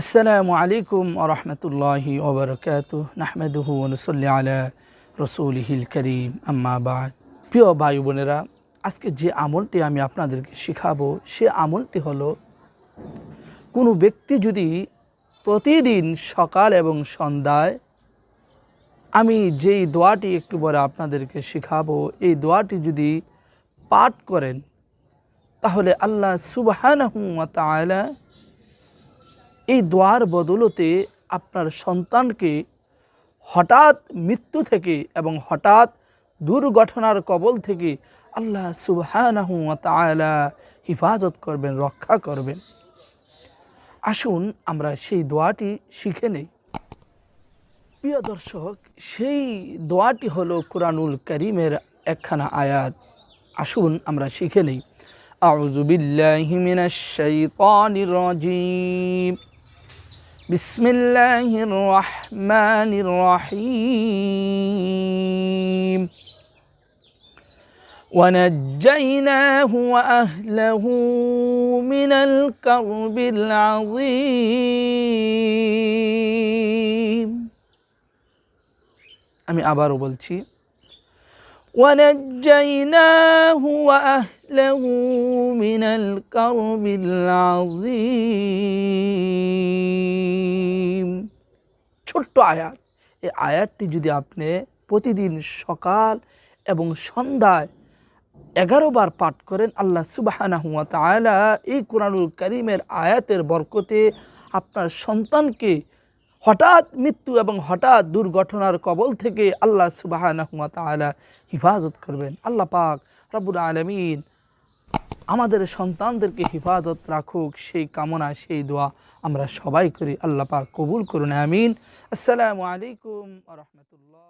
আসসালামু আলাইকুম ওয়া রাহমাতুল্লাহি ওয়া বারাকাতুহু নাহমাদুহু ওয়া নুসাল্লি আলা রাসূলিহিল কারীম আম্মা বা'দ। প্রিয় ভাই বোনেরা, আজকে যে আমলটি আমি আপনাদেরকে শেখাবো সে আমলটি হলো, কোনো ব্যক্তি যদি প্রতিদিন সকাল এবং সন্ধ্যায় আমি যেই দোয়াটি একটু পরে আপনাদেরকে শেখাবো এই দোয়াটি যদি পাঠ করেন, তাহলে আল্লাহ সুবহানাহু ওয়া তাআলা এই দোয়ার বদৌলতে আপনার সন্তানকে হঠাৎ মৃত্যু থেকে এবং হঠাৎ দুর্ঘটনার কবল থেকে আল্লাহ সুবহানাহু ওয়া তাআলা হিফাজত করবেন, রক্ষা করবেন। আসুন আমরা সেই দোয়াটি শিখে নেই। প্রিয় দর্শক, সেই দোয়াটি হলো কুরআনুল কারীমের একখানা আয়াত। আসুন আমরা শিখে নেই। আউযু বিল্লাহি মিনাশ শাইতানির রাজীম। বিসমিল্লাহির রহমানির রহিম। ونجيناه وأهله من الكرب العظيم। আমি আবারও বলছি, ونجيناه وأهله من الكرب العظيم। ছোট্ট আয়াত। এই আয়াতটি যদি আপনি প্রতিদিন সকাল এবং সন্ধ্যায় 11 বার পাঠ করেন, আল্লাহ সুবহানাহু ওয়া তাআলা এই কুরআনুল কারীমের আয়াতের বরকতে আপনার সন্তানকে হঠাৎ মৃত্যু এবং হঠাৎ দুর্ঘটনার কবল থেকে আল্লাহ সুবহানাহু ওয়া তাআলা হিফাজত করবেন। আল্লাহ পাক রব্বুল আলামিন আমাদের সন্তানদেরকে হিফাজত রাখুক, সেই কামনা সেই দোয়া আমরা সবাই করি। আল্লাহ পাক কবুল করুন, আমিন। আসসালামু আলাইকুম ওয়া রাহমাতুল্লাহ।